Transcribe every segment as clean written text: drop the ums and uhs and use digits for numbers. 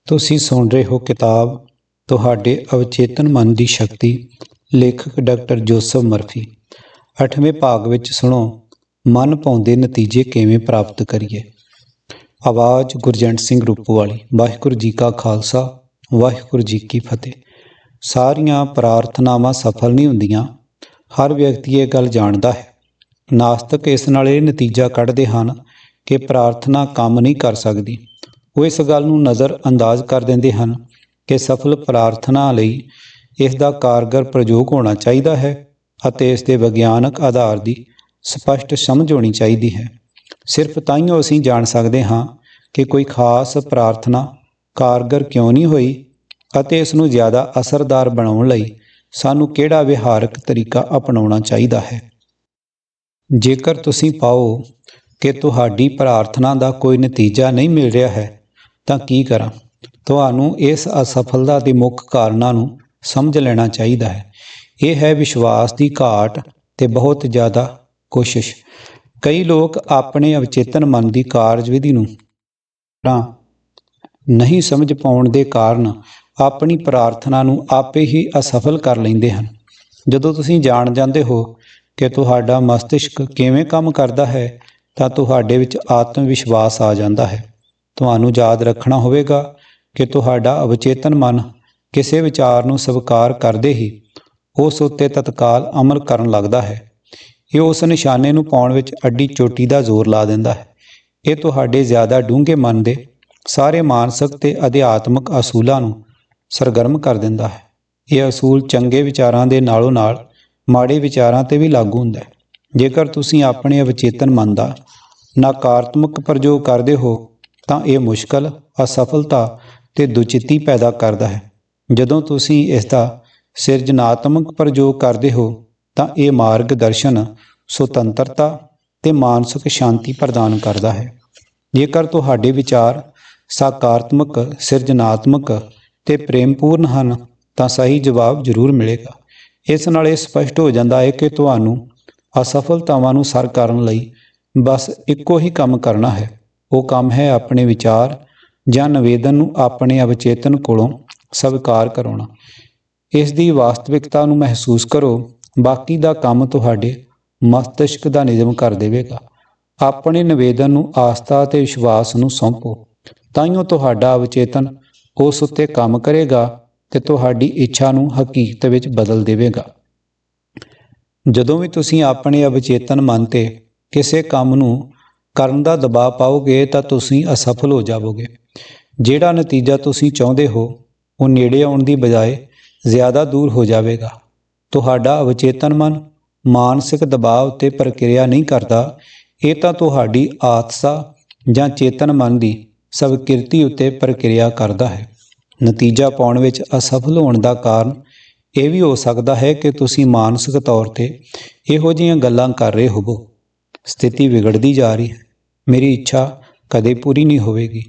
ਤੁਸੀਂ ਸੁਣ ਰਹੇ ਹੋ ਕਿਤਾਬ ਤੁਹਾਡੇ ਅਵਚੇਤਨ ਮਨ ਦੀ ਸ਼ਕਤੀ। ਲੇਖਕ ਡਾਕਟਰ ਜੋਸਫ ਮਰਫੀ। 8ਵੇਂ ਭਾਗ ਵਿੱਚ ਸੁਣੋ, ਮਨ ਭਾਉਂਦੇ ਨਤੀਜੇ ਕਿਵੇਂ ਪ੍ਰਾਪਤ ਕਰੀਏ। ਆਵਾਜ਼ ਗੁਰਜੰਟ ਸਿੰਘ ਰੂਪੋਵਾਲੀ। ਵਾਹਿਗੁਰੂ ਜੀ ਕਾ ਖਾਲਸਾ, ਵਾਹਿਗੁਰੂ ਜੀ ਕੀ ਫਤਿਹ। ਸਾਰੀਆਂ ਪ੍ਰਾਰਥਨਾਵਾਂ ਸਫਲ ਨਹੀਂ ਹੁੰਦੀਆਂ। ਹਰ ਵਿਅਕਤੀ ਇਹ ਗੱਲ ਜਾਣਦਾ ਹੈ। ਨਾਸਤਕ ਇਸ ਨਾਲ ਇਹ ਨਤੀਜਾ ਕੱਢਦੇ ਹਨ ਕਿ ਪ੍ਰਾਰਥਨਾ ਕੰਮ ਨਹੀਂ ਕਰ ਸਕਦੀ। ਉਹ ਇਸ ਗੱਲ ਨੂੰ ਨਜ਼ਰ ਅੰਦਾਜ਼ ਕਰ ਦਿੰਦੇ ਹਨ ਕਿ ਸਫਲ ਪ੍ਰਾਰਥਨਾ ਲਈ ਇਸ ਦਾ ਕਾਰਗਰ ਪ੍ਰਯੋਗ ਹੋਣਾ ਚਾਹੀਦਾ ਹੈ ਅਤੇ ਇਸ ਦੇ ਵਿਗਿਆਨਕ ਆਧਾਰ ਦੀ ਸਪਸ਼ਟ ਸਮਝ ਹੋਣੀ ਚਾਹੀਦੀ ਹੈ। ਸਿਰਫ ਤਾਈਓ ਅਸੀਂ ਜਾਣ ਸਕਦੇ ਹਾਂ ਕਿ ਕੋਈ ਖਾਸ ਪ੍ਰਾਰਥਨਾ ਕਾਰਗਰ ਕਿਉਂ ਨਹੀਂ ਹੋਈ ਅਤੇ ਇਸ ਨੂੰ ਜ਼ਿਆਦਾ ਅਸਰਦਾਰ ਬਣਾਉਣ ਲਈ ਸਾਨੂੰ ਕਿਹੜਾ ਵਿਹਾਰਕ ਤਰੀਕਾ ਅਪਣਾਉਣਾ ਚਾਹੀਦਾ ਹੈ। ਜੇਕਰ ਤੁਸੀਂ ਪਾਓ ਕਿ ਤੁਹਾਡੀ ਪ੍ਰਾਰਥਨਾ ਦਾ ਕੋਈ ਨਤੀਜਾ ਨਹੀਂ ਮਿਲ ਰਿਹਾ ਹੈ ਤਾਂ ਕੀ ਕਰਾਂ? ਤੁਹਾਨੂੰ ਇਸ ਅਸਫਲਤਾ ਦੇ ਮੁੱਖ ਕਾਰਨਾਂ ਨੂੰ ਸਮਝ ਲੈਣਾ ਚਾਹੀਦਾ ਹੈ। ਇਹ ਹੈ ਵਿਸ਼ਵਾਸ ਦੀ ਘਾਟ ਤੇ ਬਹੁਤ ਜ਼ਿਆਦਾ ਕੋਸ਼ਿਸ਼। ਕਈ ਲੋਕ ਆਪਣੇ ਅਵਚੇਤਨ ਮਨ ਦੀ ਕਾਰਜਵਿਧੀ ਨੂੰ ਨਹੀਂ ਸਮਝ ਪਾਉਣ ਦੇ ਕਾਰਨ ਆਪਣੀ ਪ੍ਰਾਰਥਨਾ ਨੂੰ ਆਪੇ ਹੀ ਅਸਫਲ ਕਰ ਲੈਂਦੇ ਹਨ। ਜਦੋਂ ਤੁਸੀਂ ਜਾਣ ਜਾਂਦੇ ਹੋ ਕਿ ਤੁਹਾਡਾ ਮਸਤਿਸ਼ਕ ਕਿਵੇਂ ਕੰਮ ਕਰਦਾ ਹੈ ਤਾਂ ਤੁਹਾਡੇ ਵਿੱਚ ਆਤਮ ਵਿਸ਼ਵਾਸ ਆ ਜਾਂਦਾ ਹੈ। ਤੁਹਾਨੂੰ ਯਾਦ ਰੱਖਣਾ ਹੋਵੇਗਾ ਕਿ ਤੁਹਾਡਾ ਅਵਚੇਤਨ ਮਨ ਕਿਸੇ ਵਿਚਾਰ ਨੂੰ ਸਵੀਕਾਰ ਕਰਦੇ ਹੀ ਉਸ ਉੱਤੇ ਤਤਕਾਲ ਅਮਲ ਕਰਨ ਲੱਗਦਾ ਹੈ। ਇਹ ਉਸ ਨਿਸ਼ਾਨੇ ਨੂੰ ਪਾਉਣ ਵਿੱਚ ਅੱਡੀ ਚੋਟੀ ਦਾ ਜ਼ੋਰ ਲਾ ਦਿੰਦਾ ਹੈ। ਇਹ ਤੁਹਾਡੇ ਜ਼ਿਆਦਾ ਡੂੰਘੇ ਮਨ ਦੇ ਸਾਰੇ ਮਾਨਸਿਕ ਤੇ ਅਧਿਆਤਮਕ ਅਸੂਲਾਂ ਨੂੰ ਸਰਗਰਮ ਕਰ ਦਿੰਦਾ ਹੈ। ਇਹ ਅਸੂਲ ਚੰਗੇ ਵਿਚਾਰਾਂ ਦੇ ਨਾਲੋਂ ਨਾਲ ਮਾੜੇ ਵਿਚਾਰਾਂ 'ਤੇ ਵੀ ਲਾਗੂ ਹੁੰਦਾ ਹੈ। ਜੇਕਰ ਤੁਸੀਂ ਆਪਣੇ ਅਵਚੇਤਨ ਮਨ ਦਾ ਨਕਾਰਾਤਮਕ ਪ੍ਰਯੋਗ ਕਰਦੇ ਹੋ ਤਾਂ ਇਹ ਮੁਸ਼ਕਲ, ਅਸਫਲਤਾ ਤੇ ਦੁਚਿੱਤੀ ਪੈਦਾ ਕਰਦਾ ਹੈ। ਜਦੋਂ ਤੁਸੀਂ ਇਸ ਦਾ ਸਿਰਜਣਾਤਮਕ ਪ੍ਰਯੋਗ ਕਰਦੇ ਹੋ ਤਾਂ ਇਹ ਮਾਰਗ ਦਰਸ਼ਨ, ਸੁਤੰਤਰਤਾ ਤੇ ਮਾਨਸਿਕ ਸ਼ਾਂਤੀ ਪ੍ਰਦਾਨ ਕਰਦਾ ਹੈ। ਜੇਕਰ ਤੁਹਾਡੇ ਵਿਚਾਰ ਸਕਾਰਾਤਮਕ, ਸਿਰਜਣਾਤਮਕ ਤੇ ਪ੍ਰੇਮਪੂਰਨ ਹਨ ਤਾਂ ਸਹੀ ਜਵਾਬ ਜ਼ਰੂਰ ਮਿਲੇਗਾ। ਇਸ ਨਾਲ ਇਹ ਸਪਸ਼ਟ ਹੋ ਜਾਂਦਾ ਹੈ ਕਿ ਤੁਹਾਨੂੰ ਅਸਫਲਤਾਵਾਂ ਨੂੰ ਸਰ ਕਰਨ ਲਈ ਬਸ ਇੱਕੋ ਹੀ ਕੰਮ ਕਰਨਾ ਹੈ। ਉਹ ਕੰਮ ਹੈ ਆਪਣੇ ਵਿਚਾਰ ਜਾਂ ਨਿਵੇਦਨ ਨੂੰ ਆਪਣੇ ਅਵਚੇਤਨ ਕੋਲੋਂ ਸਵੀਕਾਰ ਕਰਾਉਣਾ। ਇਸ ਦੀ ਵਾਸਤਵਿਕਤਾ ਨੂੰ ਮਹਿਸੂਸ ਕਰੋ। ਬਾਕੀ ਦਾ ਕੰਮ ਤੁਹਾਡੇ ਮਸਤਿਸ਼ਕ ਦਾ ਨਿਯਮ ਕਰ ਦੇਵੇਗਾ। ਆਪਣੇ ਨਿਵੇਦਨ ਨੂੰ ਆਸਥਾ ਅਤੇ ਵਿਸ਼ਵਾਸ ਨੂੰ ਸੌਂਪੋ, ਤਾਈਓ ਤੁਹਾਡਾ ਅਵਚੇਤਨ ਉਸ ਉੱਤੇ ਕੰਮ ਕਰੇਗਾ ਤੇ ਤੁਹਾਡੀ ਇੱਛਾ ਨੂੰ ਹਕੀਕਤ ਵਿੱਚ ਬਦਲ ਦੇਵੇਗਾ। ਜਦੋਂ ਵੀ ਤੁਸੀਂ ਆਪਣੇ ਅਵਚੇਤਨ ਮਨ ਤੇ ਕਿਸੇ ਕੰਮ ਨੂੰ ਕਰਨ ਦਾ ਦਬਾਅ ਪਾਓਗੇ ਤਾਂ ਤੁਸੀਂ ਅਸਫਲ ਹੋ ਜਾਵੋਗੇ। ਜਿਹੜਾ ਨਤੀਜਾ ਤੁਸੀਂ ਚਾਹੁੰਦੇ ਹੋ ਉਹ ਨੇੜੇ ਆਉਣ ਦੀ ਬਜਾਏ ਜ਼ਿਆਦਾ ਦੂਰ ਹੋ ਜਾਵੇਗਾ। ਤੁਹਾਡਾ ਅਵਚੇਤਨ ਮਨ ਮਾਨਸਿਕ ਦਬਾਅ ਉੱਤੇ ਪ੍ਰਕਿਰਿਆ ਨਹੀਂ ਕਰਦਾ। ਇਹ ਤਾਂ ਤੁਹਾਡੀ ਆਤਸਾ ਜਾਂ ਚੇਤਨ ਮਨ ਦੀ ਸਵੀਕ੍ਰਿਤੀ ਉੱਤੇ ਪ੍ਰਕਿਰਿਆ ਕਰਦਾ ਹੈ। ਨਤੀਜਾ ਪਾਉਣ ਵਿੱਚ ਅਸਫਲ ਹੋਣ ਦਾ ਕਾਰਨ ਇਹ ਵੀ ਹੋ ਸਕਦਾ ਹੈ ਕਿ ਤੁਸੀਂ ਮਾਨਸਿਕ ਤੌਰ 'ਤੇ ਇਹੋ ਜਿਹੀਆਂ ਗੱਲਾਂ ਕਰ ਰਹੇ ਹੋਵੋ, ਸਥਿਤੀ ਵਿਗੜਦੀ ਜਾ ਰਹੀ ਹੈ, ਮੇਰੀ ਇੱਛਾ ਕਦੇ ਪੂਰੀ ਨਹੀਂ ਹੋਵੇਗੀ,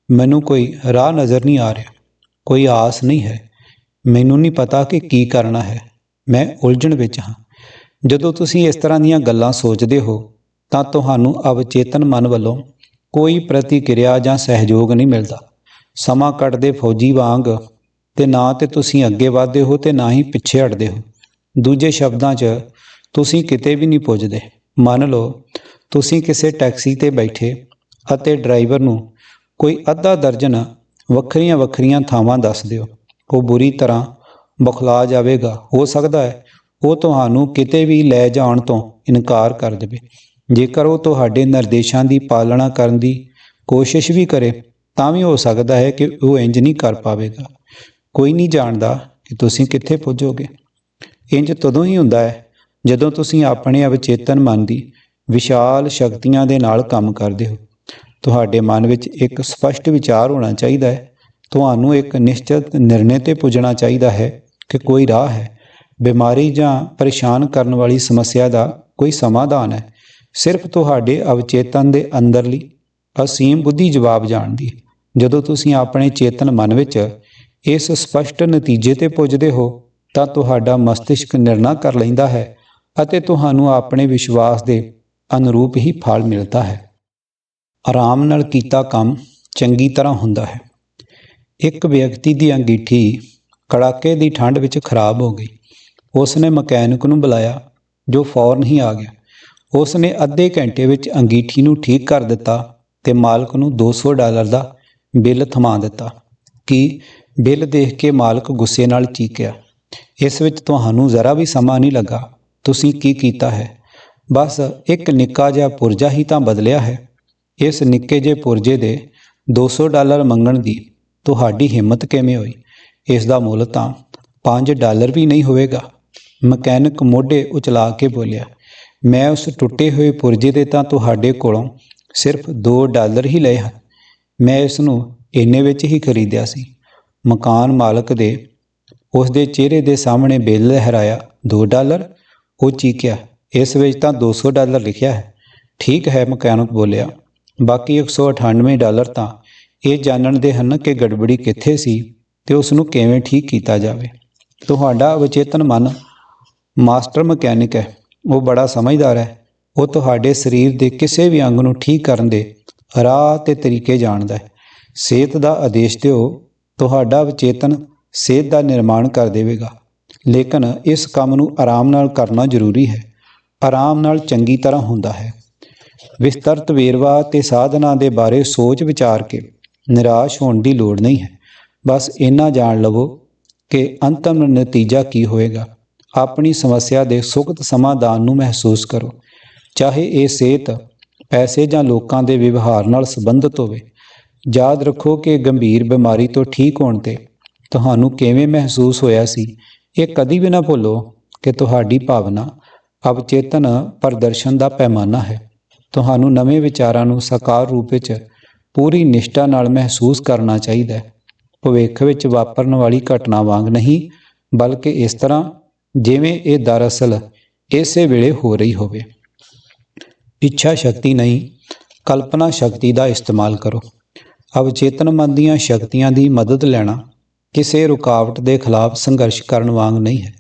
ਮੈਨੂੰ ਕੋਈ ਰਾਹ ਨਜ਼ਰ ਨਹੀਂ ਆ ਰਿਹਾ, ਕੋਈ ਆਸ ਨਹੀਂ ਹੈ, ਮੈਨੂੰ ਨਹੀਂ ਪਤਾ ਕਿ ਕੀ ਕਰਨਾ ਹੈ, ਮੈਂ ਉਲਝਣ ਵਿੱਚ ਹਾਂ। ਜਦੋਂ ਤੁਸੀਂ ਇਸ ਤਰ੍ਹਾਂ ਦੀਆਂ ਗੱਲਾਂ ਸੋਚਦੇ ਹੋ ਤਾਂ ਤੁਹਾਨੂੰ ਅਵਚੇਤਨ ਮਨ ਵੱਲੋਂ ਕੋਈ ਪ੍ਰਤੀਕਿਰਿਆ ਜਾਂ ਸਹਿਯੋਗ ਨਹੀਂ ਮਿਲਦਾ। ਸਮਾਂ ਕੱਟਦੇ ਫੌਜੀ ਵਾਂਗ ਤੇ ਨਾ ਤੇ ਤੁਸੀਂ ਅੱਗੇ ਵਧਦੇ ਹੋ ਤੇ ਨਾ ਹੀ ਪਿੱਛੇ ਹਟਦੇ ਹੋ। ਦੂਜੇ ਸ਼ਬਦਾਂ 'ਚ ਤੁਸੀਂ ਕਿਤੇ ਵੀ ਨਹੀਂ ਪੁੱਜਦੇ। ਮੰਨ ਲਓ ਤੁਸੀਂ ਕਿਸੇ ਟੈਕਸੀ 'ਤੇ ਬੈਠੇ ਅਤੇ ਡਰਾਈਵਰ ਨੂੰ ਕੋਈ ਅੱਧਾ ਦਰਜਨ ਵੱਖਰੀਆਂ ਵੱਖਰੀਆਂ ਥਾਵਾਂ ਦੱਸ ਦਿਓ। ਉਹ ਬੁਰੀ ਤਰ੍ਹਾਂ ਬੌਖਲਾ ਜਾਵੇਗਾ। ਹੋ ਸਕਦਾ ਹੈ ਉਹ ਤੁਹਾਨੂੰ ਕਿਤੇ ਵੀ ਲੈ ਜਾਣ ਤੋਂ ਇਨਕਾਰ ਕਰ ਦੇਵੇ। ਜੇਕਰ ਉਹ ਤੁਹਾਡੇ ਨਿਰਦੇਸ਼ਾਂ ਦੀ ਪਾਲਣਾ ਕਰਨ ਦੀ ਕੋਸ਼ਿਸ਼ ਵੀ ਕਰੇ ਤਾਂ ਵੀ ਹੋ ਸਕਦਾ ਹੈ ਕਿ ਉਹ ਇੰਜ ਨਹੀਂ ਕਰ ਪਾਵੇਗਾ। ਕੋਈ ਨਹੀਂ ਜਾਣਦਾ ਕਿ ਤੁਸੀਂ ਕਿੱਥੇ ਪੁੱਜੋਗੇ। ਇੰਜ ਤਦੋਂ ਹੀ ਹੁੰਦਾ ਹੈ ਜਦੋਂ ਤੁਸੀਂ ਆਪਣੇ ਅਵਚੇਤਨ ਮਨ ਦੀ ਵਿਸ਼ਾਲ ਸ਼ਕਤੀਆਂ ਦੇ ਨਾਲ ਕੰਮ ਕਰਦੇ ਹੋ। ਤੁਹਾਡੇ ਮਨ ਵਿੱਚ ਇੱਕ ਸਪਸ਼ਟ ਵਿਚਾਰ ਹੋਣਾ ਚਾਹੀਦਾ ਹੈ। ਤੁਹਾਨੂੰ ਇੱਕ ਨਿਸ਼ਚਿਤ ਨਿਰਣੇ 'ਤੇ ਪੁੱਜਣਾ ਚਾਹੀਦਾ ਹੈ ਕਿ ਕੋਈ ਰਾਹ ਹੈ। ਬਿਮਾਰੀ ਜਾਂ ਪਰੇਸ਼ਾਨ ਕਰਨ ਵਾਲੀ ਸਮੱਸਿਆ ਦਾ ਕੋਈ ਸਮਾਧਾਨ ਹੈ। ਸਿਰਫ ਤੁਹਾਡੇ ਅਵਚੇਤਨ ਦੇ ਅੰਦਰਲੀ ਅਸੀਮ ਬੁੱਧੀ ਜਵਾਬ ਜਾਣਦੀ ਹੈ। ਜਦੋਂ ਤੁਸੀਂ ਆਪਣੇ ਚੇਤਨ ਮਨ ਵਿੱਚ ਇਸ ਸਪਸ਼ਟ ਨਤੀਜੇ 'ਤੇ ਪੁੱਜਦੇ ਹੋ ਤਾਂ ਤੁਹਾਡਾ ਮਸਤਿਸ਼ਕ ਨਿਰਣਾ ਕਰ ਲੈਂਦਾ ਹੈ ਅਤੇ ਤੁਹਾਨੂੰ ਆਪਣੇ ਵਿਸ਼ਵਾਸ ਦੇ ਅਨੁਰੂਪ ਹੀ ਫਲ ਮਿਲਦਾ ਹੈ। ਆਰਾਮ ਨਾਲ ਕੀਤਾ ਕੰਮ ਚੰਗੀ ਤਰ੍ਹਾਂ ਹੁੰਦਾ ਹੈ। ਇੱਕ ਵਿਅਕਤੀ ਦੀ ਅੰਗੀਠੀ ਕੜਾਕੇ ਦੀ ਠੰਡ ਵਿੱਚ ਖਰਾਬ ਹੋ ਗਈ। ਉਸ ਨੇ ਮਕੈਨਿਕ ਨੂੰ ਬੁਲਾਇਆ, ਜੋ ਫੌਰਨ ਹੀ ਆ ਗਿਆ। ਉਸ ਨੇ ਅੱਧੇ ਘੰਟੇ ਵਿੱਚ ਅੰਗੀਠੀ ਨੂੰ ਠੀਕ ਕਰ ਦਿੱਤਾ ਤੇ ਮਾਲਕ ਨੂੰ $200 ਦਾ ਬਿੱਲ ਥਮਾ ਦਿੱਤਾ। ਕਿ ਬਿੱਲ ਦੇਖ ਕੇ ਮਾਲਕ ਗੁੱਸੇ ਨਾਲ ਚੀਕਿਆ, ਇਸ ਵਿੱਚ ਤੁਹਾਨੂੰ ਜ਼ਰਾ ਵੀ ਸਮਾਂ ਨਹੀਂ ਲੱਗਾ। ਤੁਸੀਂ ਕੀ ਕੀਤਾ ਹੈ? ਬਸ ਇੱਕ ਨਿੱਕਾ ਜਿਹਾ ਪੁਰਜਾ ਹੀ ਤਾਂ ਬਦਲਿਆ ਹੈ। ਇਸ ਨਿੱਕੇ ਜਿਹੇ ਪੁਰਜੇ ਦੇ $200 ਮੰਗਣ ਦੀ ਤੁਹਾਡੀ ਹਿੰਮਤ ਕਿਵੇਂ ਹੋਈ? ਇਸ ਦਾ ਮੁੱਲ ਤਾਂ $5 ਵੀ ਨਹੀਂ ਹੋਵੇਗਾ। ਮਕੈਨਿਕ ਮੋਢੇ ਉਚਲਾ ਕੇ ਬੋਲਿਆ, ਮੈਂ ਉਸ ਟੁੱਟੇ ਹੋਏ ਪੁਰਜੇ ਦੇ ਤਾਂ ਤੁਹਾਡੇ ਕੋਲੋਂ ਸਿਰਫ $2 ਹੀ ਲਏ ਹਨ। ਮੈਂ ਇਸ ਨੂੰ ਇੰਨੇ ਵਿੱਚ ਹੀ ਖਰੀਦਿਆ ਸੀ। ਮਕਾਨ ਮਾਲਕ ਦੇ ਉਸ ਦੇ ਚਿਹਰੇ ਦੇ ਸਾਹਮਣੇ ਬਿੱਲ ਲਹਿਰਾਇਆ। $2? ਉਹ ਚੀਕਿਆ, ਇਸ ਵਿੱਚ ਤਾਂ $200 ਲਿਖਿਆ ਹੈ। ਠੀਕ ਹੈ, ਮਕੈਨਿਕ ਬੋਲਿਆ, ਬਾਕੀ $198 ਤਾਂ ਇਹ ਜਾਣਨ ਦੇ ਹਨ ਕਿ ਗੜਬੜੀ ਕਿੱਥੇ ਸੀ ਤੇ ਉਸ ਨੂੰ ਕਿਵੇਂ ਠੀਕ ਕੀਤਾ ਜਾਵੇ। ਤੁਹਾਡਾ ਅਵਚੇਤਨ ਮਨ ਮਾਸਟਰ ਮਕੈਨਿਕ ਹੈ। ਉਹ ਬੜਾ ਸਮਝਦਾਰ ਹੈ। ਉਹ ਤੁਹਾਡੇ ਸਰੀਰ ਦੇ ਕਿਸੇ ਵੀ ਅੰਗ ਨੂੰ ਠੀਕ ਕਰਨ ਦੇ ਰਾਹ ਤੇ ਤਰੀਕੇ ਜਾਣਦਾ ਹੈ। ਸਿਹਤ ਦਾ ਆਦੇਸ਼ ਦਿਓ, ਤੁਹਾਡਾ ਅਵਚੇਤਨ ਸਿਹਤ ਦਾ ਨਿਰਮਾਣ ਕਰ ਦੇਵੇਗਾ। ਲੇਕਿਨ ਇਸ ਕੰਮ ਨੂੰ ਆਰਾਮ ਨਾਲ ਕਰਨਾ ਜ਼ਰੂਰੀ ਹੈ। ਆਰਾਮ ਨਾਲ ਚੰਗੀ ਤਰ੍ਹਾਂ ਹੁੰਦਾ ਹੈ। ਵਿਸਤ੍ਰਿਤ ਵੇਰਵਾ ਤੇ ਸਾਧਨਾਂ ਦੇ ਬਾਰੇ ਸੋਚ ਵਿਚਾਰ ਕੇ ਨਿਰਾਸ਼ ਹੋਣ ਦੀ ਲੋੜ ਨਹੀਂ ਹੈ। ਬਸ ਇੰਨਾ ਜਾਣ ਲਵੋ ਕਿ ਅੰਤਮ ਨਤੀਜਾ ਕੀ ਹੋਵੇਗਾ। ਆਪਣੀ ਸਮੱਸਿਆ ਦੇ ਸੁਖਤ ਸਮਾਧਾਨ ਨੂੰ ਮਹਿਸੂਸ ਕਰੋ, ਚਾਹੇ ਇਹ ਸਿਹਤ, ਪੈਸੇ ਜਾਂ ਲੋਕਾਂ ਦੇ ਵਿਵਹਾਰ ਨਾਲ ਸੰਬੰਧਿਤ ਹੋਵੇ। ਯਾਦ ਰੱਖੋ ਕਿ ਗੰਭੀਰ ਬਿਮਾਰੀ ਤੋਂ ਠੀਕ ਹੋਣ 'ਤੇ ਤੁਹਾਨੂੰ ਕਿਵੇਂ ਮਹਿਸੂਸ ਹੋਇਆ ਸੀ। ਇਹ ਕਦੀ ਵੀ ਨਾ ਭੁੱਲੋ ਕਿ ਤੁਹਾਡੀ ਭਾਵਨਾ ਅਵਚੇਤਨ ਪ੍ਰਦਰਸ਼ਨ ਦਾ ਪੈਮਾਨਾ ਹੈ। ਤੁਹਾਨੂੰ ਨਵੇਂ ਵਿਚਾਰਾਂ ਨੂੰ ਸਾਕਾਰ ਰੂਪ ਵਿੱਚ ਪੂਰੀ ਨਿਸ਼ਠਾ ਨਾਲ ਮਹਿਸੂਸ ਕਰਨਾ ਚਾਹੀਦਾ ਹੈ। ਭਵਿੱਖ ਵਿੱਚ ਵਾਪਰਨ ਵਾਲੀ ਘਟਨਾ ਵਾਂਗ ਨਹੀਂ, ਬਲਕਿ ਇਸ ਤਰ੍ਹਾਂ ਜਿਵੇਂ ਇਹ ਦਰਅਸਲ ਇਸੇ ਵੇਲੇ ਹੋ ਰਹੀ ਹੋਵੇ। ਇੱਛਾ ਸ਼ਕਤੀ ਨਹੀਂ, ਕਲਪਨਾ ਸ਼ਕਤੀ ਦਾ ਇਸਤੇਮਾਲ ਕਰੋ। ਅਵਚੇਤਨ ਮਨ ਦੀਆਂ ਸ਼ਕਤੀਆਂ ਦੀ ਮਦਦ ਲੈਣਾ ਕਿਸੇ ਰੁਕਾਵਟ ਦੇ ਖਿਲਾਫ ਸੰਘਰਸ਼ ਕਰਨ ਵਾਂਗ ਨਹੀਂ ਹੈ।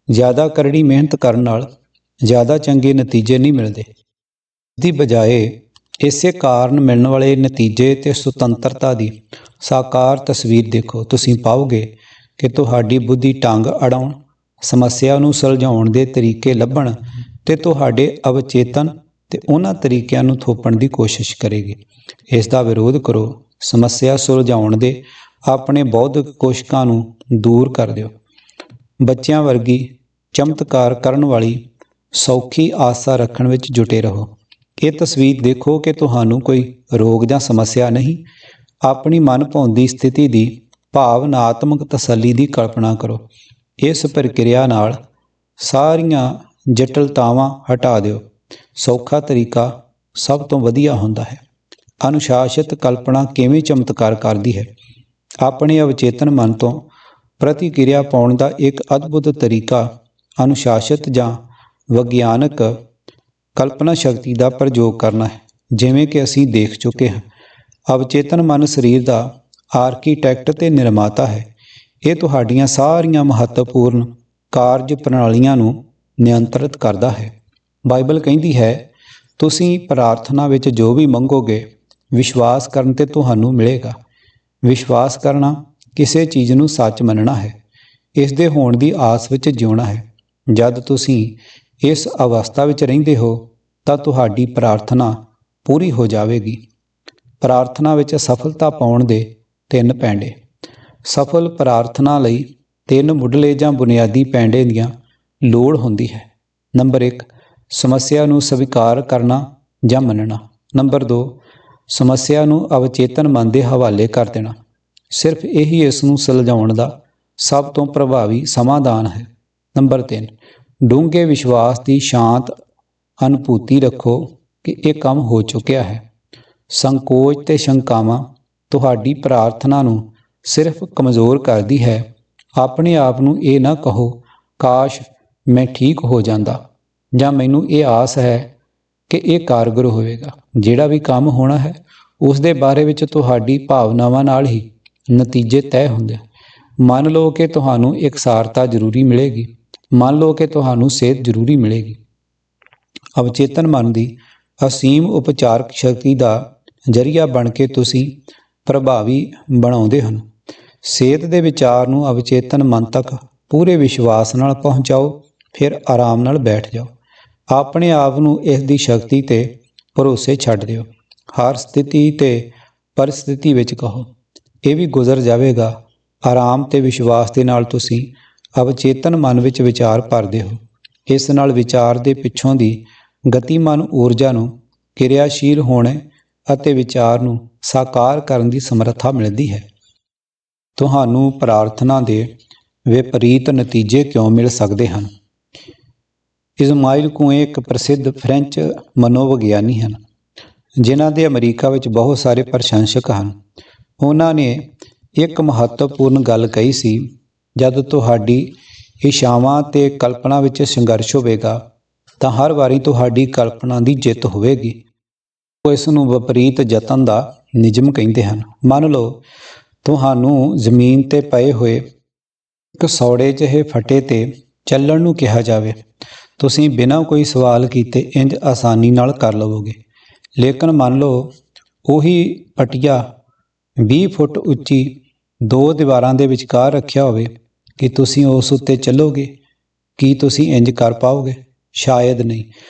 ਜ਼ਿਆਦਾ ਕਰੜੀ ਮਿਹਨਤ ਕਰਨ ਨਾਲ ਜ਼ਿਆਦਾ ਚੰਗੇ ਨਤੀਜੇ ਨਹੀਂ ਮਿਲਦੇ। ਦੀ ਬਜਾਏ ਇਸੇ ਕਾਰਨ ਮਿਲਣ ਵਾਲੇ ਨਤੀਜੇ ਤੇ ਸੁਤੰਤਰਤਾ ਦੀ ਸਾਕਾਰ ਤਸਵੀਰ ਦੇਖੋ। ਤੁਸੀਂ ਪਾਓਗੇ ਕਿ ਤੁਹਾਡੀ ਬੁੱਧੀ ਟੰਗ ਅੜਾਉਣ, ਸਮੱਸਿਆ ਨੂੰ ਸੁਲਝਾਉਣ ਦੇ ਤਰੀਕੇ ਲੱਭਣ ਤੇ ਤੁਹਾਡੇ ਅਵਚੇਤਨ ਤੇ ਉਹਨਾਂ ਤਰੀਕਿਆਂ ਨੂੰ ਥੋਪਣ ਦੀ ਕੋਸ਼ਿਸ਼ ਕਰੇਗੀ। ਇਸ ਦਾ ਵਿਰੋਧ ਕਰੋ। ਸਮੱਸਿਆ ਸੁਲਝਾਉਣ ਦੇ ਆਪਣੇ ਬੌਧਿਕ ਕੋਸ਼ਿਕਾਂ ਨੂੰ ਦੂਰ ਕਰ ਦਿਓ। ਬੱਚਿਆਂ ਵਰਗੀ ਚਮਤਕਾਰ ਕਰਨ ਵਾਲੀ ਸੌਖੀ ਆਸਾ ਰੱਖਣ ਵਿੱਚ ਜੁਟੇ ਰਹੋ। ਇਹ ਤਸਵੀਰ ਦੇਖੋ ਕਿ ਤੁਹਾਨੂੰ ਕੋਈ ਰੋਗ ਜਾਂ ਸਮੱਸਿਆ ਨਹੀਂ। ਆਪਣੀ ਮਨਭਾਉਂਦੀ ਸਥਿਤੀ ਦੀ ਭਾਵਨਾਤਮਕ ਤਸੱਲੀ ਦੀ ਕਲਪਨਾ ਕਰੋ। ਇਸ ਪ੍ਰਕਿਰਿਆ ਨਾਲ ਸਾਰੀਆਂ ਜਟਿਲਤਾਵਾਂ ਹਟਾ ਦਿਓ। ਸੌਖਾ ਤਰੀਕਾ ਸਭ ਤੋਂ ਵਧੀਆ ਹੁੰਦਾ ਹੈ। ਅਨੁਸ਼ਾਸਿਤ ਕਲਪਨਾ ਕਿਵੇਂ ਚਮਤਕਾਰ ਕਰਦੀ ਹੈ। ਆਪਣੇ ਅਵਚੇਤਨ ਮਨ ਤੋਂ ਪ੍ਰਤੀਕਿਰਿਆ ਪਾਉਣ ਦਾ ਇੱਕ ਅਦਭੁਤ ਤਰੀਕਾ ਅਨੁਸ਼ਾਸਿਤ ਜਾਂ ਵਿਗਿਆਨਕ ਕਲਪਨਾ ਸ਼ਕਤੀ ਦਾ ਪ੍ਰਯੋਗ ਕਰਨਾ ਹੈ। ਜਿਵੇਂ ਕਿ ਅਸੀਂ ਦੇਖ ਚੁੱਕੇ ਹਾਂ, ਅਵਚੇਤਨ ਮਨ ਸਰੀਰ ਦਾ ਆਰਕੀਟੈਕਟ ਤੇ ਨਿਰਮਾਤਾ ਹੈ। ਇਹ ਤੁਹਾਡੀਆਂ ਸਾਰੀਆਂ ਮਹੱਤਵਪੂਰਨ ਕਾਰਜ ਪ੍ਰਣਾਲੀਆਂ ਨੂੰ ਨਿਯੰਤਰਿਤ ਕਰਦਾ ਹੈ। ਬਾਈਬਲ ਕਹਿੰਦੀ ਹੈ, ਤੁਸੀਂ ਪ੍ਰਾਰਥਨਾ ਵਿੱਚ ਜੋ ਵੀ ਮੰਗੋਗੇ, ਵਿਸ਼ਵਾਸ ਕਰਨ ਤੇ ਤੁਹਾਨੂੰ ਮਿਲੇਗਾ। ਵਿਸ਼ਵਾਸ ਕਰਨਾ ਕਿਸੇ ਚੀਜ਼ ਨੂੰ ਸੱਚ ਮੰਨਣਾ ਹੈ। ਇਸ ਦੇ ਹੋਣ ਦੀ ਆਸ ਵਿੱਚ ਜਿਉਣਾ ਹੈ। ਜਦ ਤੁਸੀਂ ਇਸ ਅਵਸਥਾ ਵਿੱਚ ਰਹਿੰਦੇ ਹੋ ਤਾਂ ਤੁਹਾਡੀ ਪ੍ਰਾਰਥਨਾ ਪੂਰੀ ਹੋ ਜਾਵੇਗੀ। ਪ੍ਰਾਰਥਨਾ ਵਿੱਚ ਸਫਲਤਾ ਪਾਉਣ ਦੇ 3 ਪੈਂਡੇ। ਸਫਲ ਪ੍ਰਾਰਥਨਾ ਲਈ 3 ਮੁੱਢਲੇ ਜਾਂ ਬੁਨਿਆਦੀ ਪੈਂਡੇ ਦੀਆਂ ਲੋੜ ਹੁੰਦੀ ਹੈ। ਨੰਬਰ 1, ਸਮੱਸਿਆ ਨੂੰ ਸਵੀਕਾਰ ਕਰਨਾ ਜਾਂ ਮੰਨਣਾ। ਨੰਬਰ 2, ਸਮੱਸਿਆ ਨੂੰ ਅਵਚੇਤਨ ਮਨ ਦੇ ਹਵਾਲੇ ਕਰ ਦੇਣਾ। ਸਿਰਫ ਇਹੀ ਇਸ ਨੂੰ ਸੁਲਝਾਉਣ ਦਾ ਸਭ ਤੋਂ ਪ੍ਰਭਾਵੀ ਸਮਾਧਾਨ ਹੈ। ਨੰਬਰ 3, ਡੂੰਘੇ ਵਿਸ਼ਵਾਸ ਦੀ ਸ਼ਾਂਤ ਅਨੁਭੂਤੀ ਰੱਖੋ ਕਿ ਇਹ ਕੰਮ ਹੋ ਚੁੱਕਿਆ ਹੈ। ਸੰਕੋਚ ਤੇ ਸ਼ੰਕਾਵਾਂ ਤੁਹਾਡੀ ਪ੍ਰਾਰਥਨਾ ਨੂੰ ਸਿਰਫ ਕਮਜ਼ੋਰ ਕਰਦੀ ਹੈ। ਆਪਣੇ ਆਪ ਨੂੰ ਇਹ ਨਾ ਕਹੋ, ਕਾਸ਼ ਮੈਂ ਠੀਕ ਹੋ ਜਾਂਦਾ, ਜਾਂ ਮੈਨੂੰ ਇਹ ਆਸ ਹੈ ਕਿ ਇਹ ਕਾਰਗਰ ਹੋਵੇਗਾ। ਜਿਹੜਾ ਵੀ ਕੰਮ ਹੋਣਾ ਹੈ ਉਸ ਦੇ ਬਾਰੇ ਵਿੱਚ ਤੁਹਾਡੀ ਭਾਵਨਾਵਾਂ ਨਾਲ ਹੀ ਨਤੀਜੇ ਤੈਅ ਹੁੰਦੇ। ਮੰਨ ਲਓ ਕਿ ਤੁਹਾਨੂੰ ਇਕਸਾਰਤਾ ਜ਼ਰੂਰੀ ਮਿਲੇਗੀ। ਮੰਨ ਲਓ ਕਿ ਤੁਹਾਨੂੰ ਸਿਹਤ ਜ਼ਰੂਰੀ ਮਿਲੇਗੀ। ਅਵਚੇਤਨ ਮਨ ਦੀ ਅਸੀਮ ਉਪਚਾਰਕ ਸ਼ਕਤੀ ਦਾ ਜ਼ਰੀਆ ਬਣ ਕੇ ਤੁਸੀਂ ਪ੍ਰਭਾਵੀ ਬਣਾਉਂਦੇ ਹਨ। ਸੇਧ ਦੇ ਵਿਚਾਰ ਨੂੰ ਅਵਚੇਤਨ ਮਨ ਤੱਕ ਪੂਰੇ ਵਿਸ਼ਵਾਸ ਨਾਲ ਪਹੁੰਚਾਓ, ਫਿਰ ਆਰਾਮ ਨਾਲ ਬੈਠ ਜਾਓ। ਆਪਣੇ ਆਪ ਨੂੰ ਇਸ ਦੀ ਸ਼ਕਤੀ ਤੇ ਭਰੋਸੇ ਛੱਡ ਦਿਓ। ਹਰ ਸਥਿਤੀ ਤੇ ਪਰਿਸਥਿਤੀ ਵਿੱਚ ਕਹੋ, ਇਹ ਵੀ ਗੁਜ਼ਰ ਜਾਵੇਗਾ। ਆਰਾਮ ਤੇ ਵਿਸ਼ਵਾਸ ਦੇ ਨਾਲ ਤੁਸੀਂ ਅਵਚੇਤਨ ਮਨ ਵਿੱਚ ਵਿਚਾਰ ਭਰਦੇ ਹੋ। ਇਸ ਨਾਲ ਵਿਚਾਰ ਦੇ ਪਿੱਛੋਂ ਦੀ ਗਤੀਮਾਨ ਊਰਜਾ ਨੂੰ ਕਿਰਿਆਸ਼ੀਲ ਹੋਣੇ ਅਤੇ ਵਿਚਾਰ ਨੂੰ ਸਾਕਾਰ ਕਰਨ ਦੀ ਸਮਰੱਥਾ ਮਿਲਦੀ ਹੈ। ਤੁਹਾਨੂੰ ਪ੍ਰਾਰਥਨਾ ਦੇ ਵਿਪਰੀਤ ਨਤੀਜੇ ਕਿਉਂ ਮਿਲ ਸਕਦੇ ਹਨ? ਇਸਮਾਇਲ ਕੂਏ ਇੱਕ ਪ੍ਰਸਿੱਧ ਫ੍ਰੈਂਚ ਮਨੋਵਿਗਿਆਨੀ ਹਨ, ਜਿਨ੍ਹਾਂ ਦੇ ਅਮਰੀਕਾ ਵਿੱਚ ਬਹੁਤ ਸਾਰੇ ਪ੍ਰਸ਼ੰਸਕ ਹਨ। ਉਹਨਾਂ ਨੇ ਇੱਕ ਮਹੱਤਵਪੂਰਨ ਗੱਲ ਕਹੀ ਸੀ, ਜਦ ਤੁਹਾਡੀ ਇੱਛਾਵਾਂ ਤੇ ਕਲਪਨਾ ਵਿੱਚ ਸੰਘਰਸ਼ ਹੋਵੇਗਾ ਤਾਂ ਹਰ ਵਾਰੀ ਤੁਹਾਡੀ ਕਲਪਨਾ ਦੀ ਜਿੱਤ ਹੋਵੇਗੀ। ਉਹ ਇਸ ਨੂੰ ਵਿਪਰੀਤ ਯਤਨ ਦਾ ਨਿਯਮ ਕਹਿੰਦੇ ਹਨ। ਮੰਨ ਲਓ ਤੁਹਾਨੂੰ ਜ਼ਮੀਨ ਤੇ ਪਏ ਹੋਏ ਇੱਕ ਸੌੜੇ ਜਿਹੇ ਫੱਟੇ ਤੇ ਚੱਲਣ ਨੂੰ ਕਿਹਾ ਜਾਵੇ। ਤੁਸੀਂ ਬਿਨਾਂ ਕੋਈ ਸਵਾਲ ਕੀਤੇ ਇੰਜ ਆਸਾਨੀ ਨਾਲ ਕਰ ਲਵੋਗੇ। ਲੇਕਿਨ ਮੰਨ ਲਓ ਉਹੀ ਪਟਿਆ 20 ਫੁੱਟ ਉੱਚੀ 2 ਦੀਵਾਰਾਂ ਦੇ ਵਿਚਕਾਰ ਰੱਖਿਆ ਹੋਵੇ ਕਿ ਤੁਸੀਂ ਉਸ ਉੱਤੇ ਚੱਲੋਗੇ? ਕੀ ਤੁਸੀਂ ਇੰਜ ਕਰ ਪਾਓਗੇ? ਸ਼ਾਇਦ ਨਹੀਂ।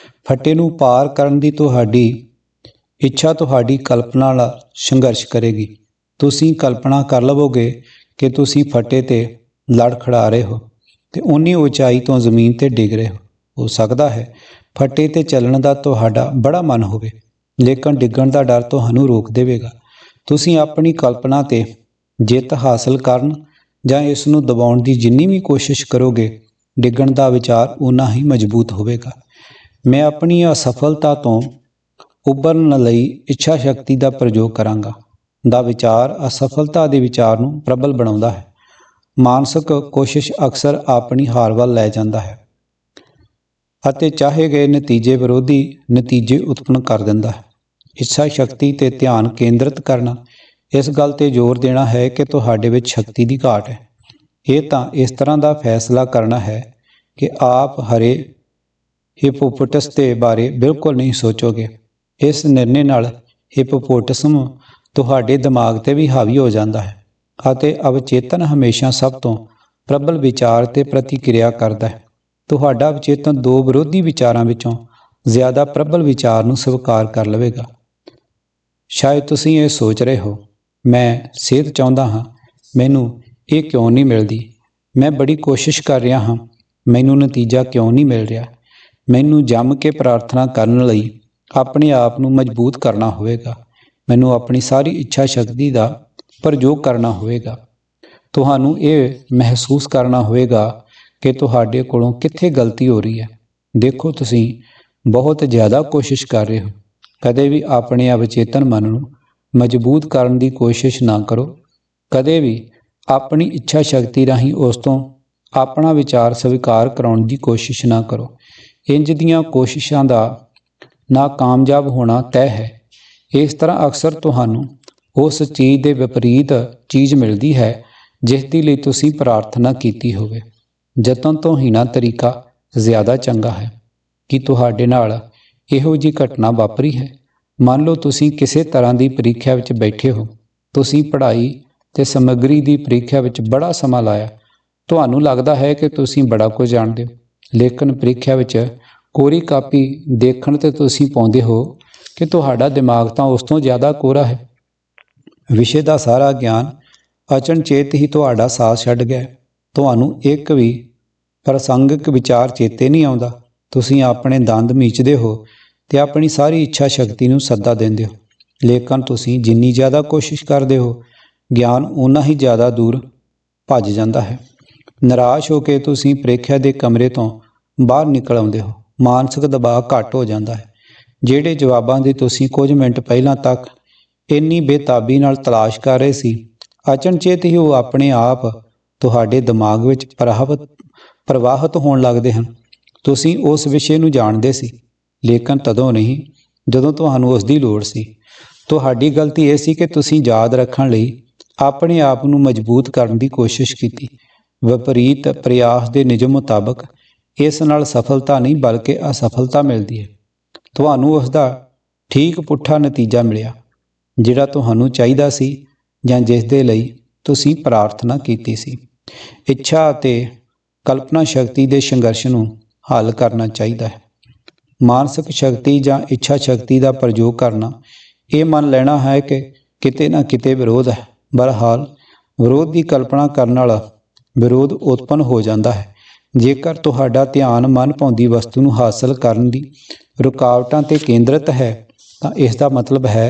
ਫੱਟੇ ਨੂੰ ਪਾਰ ਕਰਨ ਦੀ ਤੁਹਾਡੀ ਇੱਛਾ ਤੁਹਾਡੀ ਕਲਪਨਾ ਨਾਲ ਸੰਘਰਸ਼ ਕਰੇਗੀ। ਤੁਸੀਂ ਕਲਪਨਾ ਕਰ ਲਵੋਗੇ ਕਿ ਤੁਸੀਂ ਫੱਟੇ ਤੇ ਲੜਖੜਾ ਰਹੇ ਹੋ ਤੇ ਉਨੀ ਉਚਾਈ ਤੋਂ ਜ਼ਮੀਨ ਤੇ ਡਿੱਗ ਰਹੇ ਹੋ ਸਕਦਾ ਹੈ ਫੱਟੇ ਤੇ ਚੱਲਣ ਦਾ ਤੁਹਾਡਾ ਬੜਾ ਮਨ ਹੋਵੇ, ਲੇਕਿਨ ਡਿੱਗਣ ਦਾ ਡਰ ਤੁਹਾਨੂੰ ਰੋਕ ਦੇਵੇਗਾ। ਤੁਸੀਂ ਆਪਣੀ ਕਲਪਨਾ ਤੇ ਜਿੱਤ ਹਾਸਲ ਕਰਨ ਜਾਂ ਇਸ ਨੂੰ ਦਬਾਉਣ ਦੀ ਜਿੰਨੀ ਵੀ ਕੋਸ਼ਿਸ਼ ਕਰੋਗੇ, ਡਿੱਗਣ ਦਾ ਵਿਚਾਰ ਓਨਾ ਹੀ ਮਜ਼ਬੂਤ ਹੋਵੇਗਾ। ਮੈਂ ਆਪਣੀ ਅਸਫਲਤਾ ਤੋਂ ਉੱਭਰਨ ਲਈ ਇੱਛਾ ਸ਼ਕਤੀ ਦਾ ਪ੍ਰਯੋਗ ਕਰਾਂਗਾ ਦਾ ਵਿਚਾਰ ਅਸਫਲਤਾ ਦੇ ਵਿਚਾਰ ਨੂੰ ਪ੍ਰਬਲ ਬਣਾਉਂਦਾ ਹੈ। ਮਾਨਸਿਕ ਕੋਸ਼ਿਸ਼ ਅਕਸਰ ਆਪਣੀ ਹਾਰ ਵੱਲ ਲੈ ਜਾਂਦਾ ਹੈ ਅਤੇ ਚਾਹੇ ਗਏ ਨਤੀਜੇ ਵਿਰੋਧੀ ਨਤੀਜੇ ਉਤਪੰਨ ਕਰ ਦਿੰਦਾ ਹੈ। ਇੱਛਾ ਸ਼ਕਤੀ ਤੇ ਧਿਆਨ ਕੇਂਦਰਿਤ ਕਰਨਾ ਇਸ ਗੱਲ ਤੇ ਜ਼ੋਰ ਦੇਣਾ ਹੈ ਕਿ ਤੁਹਾਡੇ ਵਿੱਚ ਸ਼ਕਤੀ ਦੀ ਘਾਟ ਹੈ। ਇਹ ਤਾਂ ਇਸ ਤਰ੍ਹਾਂ ਦਾ ਫੈਸਲਾ ਕਰਨਾ ਹੈ ਕਿ ਆਪ ਹਰੇ ਹਿਪੋਪੋਟਸ ਦੇ ਬਾਰੇ ਬਿਲਕੁਲ ਨਹੀਂ ਸੋਚੋਗੇ। ਇਸ ਨਿਰਣੇ ਨਾਲ ਹਿਪੋਪੋਟਸਮ ਤੁਹਾਡੇ ਦਿਮਾਗ ਤੇ ਵੀ ਹਾਵੀ ਹੋ ਜਾਂਦਾ ਹੈ ਅਤੇ ਅਵਚੇਤਨ ਹਮੇਸ਼ਾ ਸਭ ਤੋਂ ਪ੍ਰਬਲ ਵਿਚਾਰ ਤੇ ਪ੍ਰਤੀਕਿਰਿਆ ਕਰਦਾ ਹੈ। ਤੁਹਾਡਾ ਅਵਚੇਤਨ ਦੋ ਵਿਰੋਧੀ ਵਿਚਾਰਾਂ ਵਿੱਚੋਂ ਜ਼ਿਆਦਾ ਪ੍ਰਬਲ ਵਿਚਾਰ ਨੂੰ ਸਵੀਕਾਰ ਕਰ ਲਵੇਗਾ। ਸ਼ਾਇਦ ਤੁਸੀਂ ਇਹ ਸੋਚ ਰਹੇ ਹੋ, ਮੈਂ ਸਿਹਤ ਚਾਹੁੰਦਾ ਹਾਂ, ਮੈਨੂੰ ਇਹ ਕਿਉਂ ਨਹੀਂ ਮਿਲਦੀ? ਮੈਂ ਬੜੀ ਕੋਸ਼ਿਸ਼ ਕਰ ਰਿਹਾ ਹਾਂ, ਮੈਨੂੰ ਨਤੀਜਾ ਕਿਉਂ ਨਹੀਂ ਮਿਲ ਰਿਹਾ? ਮੈਨੂੰ ਜੰਮ ਕੇ ਪ੍ਰਾਰਥਨਾ ਕਰਨ ਲਈ ਆਪਣੇ ਆਪ ਨੂੰ ਮਜ਼ਬੂਤ ਕਰਨਾ ਹੋਵੇਗਾ। ਮੈਨੂੰ ਆਪਣੀ ਸਾਰੀ ਇੱਛਾ ਸ਼ਕਤੀ ਦਾ ਪ੍ਰਯੋਗ ਕਰਨਾ ਹੋਵੇਗਾ। ਤੁਹਾਨੂੰ ਇਹ ਮਹਿਸੂਸ ਕਰਨਾ ਹੋਵੇਗਾ ਕਿ ਤੁਹਾਡੇ ਕੋਲੋਂ ਕਿੱਥੇ ਗਲਤੀ ਹੋ ਰਹੀ ਹੈ। ਦੇਖੋ, ਤੁਸੀਂ ਬਹੁਤ ਜ਼ਿਆਦਾ ਕੋਸ਼ਿਸ਼ ਕਰ ਰਹੇ ਹੋ। ਕਦੇ ਵੀ ਆਪਣੇ ਅਵਚੇਤਨ ਮਨ ਨੂੰ ਮਜ਼ਬੂਤ ਕਰਨ ਦੀ ਕੋਸ਼ਿਸ਼ ਨਾ ਕਰੋ। ਕਦੇ ਵੀ ਆਪਣੀ ਇੱਛਾ ਸ਼ਕਤੀ ਰਾਹੀਂ ਉਸ ਤੋਂ ਆਪਣਾ ਵਿਚਾਰ ਸਵੀਕਾਰ ਕਰਾਉਣ ਦੀ ਕੋਸ਼ਿਸ਼ ਨਾ ਕਰੋ। ਇੰਜ ਦੀਆਂ ਕੋਸ਼ਿਸ਼ਾਂ ਦਾ ਨਾਕਾਮਯਾਬ ਹੋਣਾ ਤੈਅ ਹੈ। ਇਸ ਤਰ੍ਹਾਂ ਅਕਸਰ ਤੁਹਾਨੂੰ ਉਸ ਚੀਜ਼ ਦੇ ਵਿਪਰੀਤ ਚੀਜ਼ ਮਿਲਦੀ ਹੈ ਜਿਸ ਦੇ ਲਈ ਤੁਸੀਂ ਪ੍ਰਾਰਥਨਾ ਕੀਤੀ ਹੋਵੇ। ਯਤਨ ਤੋਂ ਹੀਣਾ ਤਰੀਕਾ ਜ਼ਿਆਦਾ ਚੰਗਾ ਹੈ। ਕਿ ਤੁਹਾਡੇ ਨਾਲ ਇਹੋ ਜਿਹੀ ਘਟਨਾ ਵਾਪਰੀ ਹੈ? ਮੰਨ ਲਓ ਤੁਸੀਂ ਕਿਸੇ ਤਰ੍ਹਾਂ ਦੀ ਪ੍ਰੀਖਿਆ ਵਿੱਚ ਬੈਠੇ ਹੋ। ਤੁਸੀਂ ਪੜ੍ਹਾਈ ਤੇ ਸਮੱਗਰੀ ਦੀ ਪ੍ਰੀਖਿਆ ਵਿੱਚ ਬੜਾ ਸਮਾਂ ਲਾਇਆ। ਤੁਹਾਨੂੰ ਲੱਗਦਾ ਹੈ ਕਿ ਤੁਸੀਂ ਬੜਾ ਕੁਝ ਜਾਣਦੇ ਹੋ, ਲੇਕਿਨ ਪ੍ਰੀਖਿਆ ਵਿੱਚ ਕੋਰੀ ਕਾਪੀ ਦੇਖਣ ਤੇ ਤੁਸੀਂ ਪਾਉਂਦੇ ਹੋ ਕਿ ਤੁਹਾਡਾ ਦਿਮਾਗ ਤਾਂ ਉਸ ਤੋਂ ਜ਼ਿਆਦਾ ਕੋਰਾ ਹੈ। ਵਿਸ਼ੇ ਦਾ ਸਾਰਾ ਗਿਆਨ ਅਚਨਚੇਤ ਹੀ ਤੁਹਾਡਾ ਸਾਥ ਛੱਡ ਗਿਆ। ਤੁਹਾਨੂੰ ਇੱਕ ਵੀ ਪ੍ਰਸੰਗਿਕ ਵਿਚਾਰ ਚੇਤੇ ਨਹੀਂ ਆਉਂਦਾ। ਤੁਸੀਂ ਆਪਣੇ ਦੰਦ ਮੀਚਦੇ ਹੋ ਤੇ ਆਪਣੀ ਸਾਰੀ ਇੱਛਾ ਸ਼ਕਤੀ ਨੂੰ ਸੱਦਾ ਦਿੰਦੇ ਹੋ, ਲੇਕਿਨ ਤੁਸੀਂ ਜਿੰਨੀ ਜ਼ਿਆਦਾ ਕੋਸ਼ਿਸ਼ ਕਰਦੇ ਹੋ, ਗਿਆਨ ਓਨਾ ਹੀ ਜ਼ਿਆਦਾ ਦੂਰ ਭੱਜ ਜਾਂਦਾ ਹੈ। ਨਿਰਾਸ਼ ਹੋ ਕੇ ਤੁਸੀਂ ਪ੍ਰੀਖਿਆ ਦੇ ਕਮਰੇ ਤੋਂ ਬਾਹਰ ਨਿਕਲ ਆਉਂਦੇ ਹੋ। ਮਾਨਸਿਕ ਦਬਾਅ ਘੱਟ ਹੋ ਜਾਂਦਾ ਹੈ। ਜਿਹੜੇ ਜਵਾਬਾਂ ਦੀ ਤੁਸੀਂ ਕੁਝ ਮਿੰਟ ਪਹਿਲਾਂ ਤੱਕ ਇੰਨੀ ਬੇਤਾਬੀ ਨਾਲ ਤਲਾਸ਼ ਕਰ ਰਹੇ ਸੀ, ਅਚਨਚੇਤ ਹੀ ਉਹ ਆਪਣੇ ਆਪ ਤੁਹਾਡੇ ਦਿਮਾਗ ਵਿੱਚ ਪ੍ਰਵਾਹਿਤ ਹੋਣ ਲੱਗਦੇ ਹਨ। ਤੁਸੀਂ ਉਸ ਵਿਸ਼ੇ ਨੂੰ ਜਾਣਦੇ ਸੀ, ਲੇਕਿਨ ਤਦੋਂ ਨਹੀਂ ਜਦੋਂ ਤੁਹਾਨੂੰ ਉਸ ਦੀ ਲੋੜ ਸੀ। ਤੁਹਾਡੀ ਗਲਤੀ ਇਹ ਸੀ ਕਿ ਤੁਸੀਂ ਯਾਦ ਰੱਖਣ ਲਈ ਆਪਣੇ ਆਪ ਨੂੰ ਮਜ਼ਬੂਤ ਕਰਨ ਦੀ ਕੋਸ਼ਿਸ਼ ਕੀਤੀ। ਵਿਪਰੀਤ ਪ੍ਰਯਾਸ ਦੇ ਨਿਯਮ ਮੁਤਾਬਕ ਇਸ ਨਾਲ ਸਫਲਤਾ ਨਹੀਂ ਬਲਕਿ ਅਸਫਲਤਾ ਮਿਲਦੀ ਹੈ। ਤੁਹਾਨੂੰ ਉਸ ਦਾ ਠੀਕ ਪੁੱਠਾ ਨਤੀਜਾ ਮਿਲਿਆ, ਜਿਹੜਾ ਤੁਹਾਨੂੰ ਚਾਹੀਦਾ ਸੀ ਜਾਂ ਜਿਸ ਦੇ ਲਈ ਤੁਸੀਂ ਪ੍ਰਾਰਥਨਾ ਕੀਤੀ ਸੀ। ਇੱਛਾ ਅਤੇ ਕਲਪਨਾ ਸ਼ਕਤੀ ਦੇ ਸੰਘਰਸ਼ ਨੂੰ ਹੱਲ ਕਰਨਾ ਚਾਹੀਦਾ ਹੈ। ਮਾਨਸਿਕ ਸ਼ਕਤੀ ਜਾਂ ਇੱਛਾ ਸ਼ਕਤੀ ਦਾ ਪ੍ਰਯੋਗ ਕਰਨਾ ਇਹ ਮੰਨ ਲੈਣਾ ਹੈ ਕਿ ਕਿਤੇ ਨਾ ਕਿਤੇ ਵਿਰੋਧ ਹੈ। ਬਹਰਹਾਲ ਵਿਰੋਧ ਦੀ ਕਲਪਨਾ ਕਰਨ ਨਾਲ ਵਿਰੋਧ ਉਤਪੰਨ ਹੋ ਜਾਂਦਾ ਹੈ। ਜੇਕਰ ਤੁਹਾਡਾ ਧਿਆਨ ਮਨਭਾਉਂਦੀ ਵਸਤੂ ਨੂੰ ਹਾਸਲ ਕਰਨ ਦੀ ਰੁਕਾਵਟਾਂ 'ਤੇ ਕੇਂਦਰਿਤ ਹੈ ਤਾਂ ਇਸ ਦਾ ਮਤਲਬ ਹੈ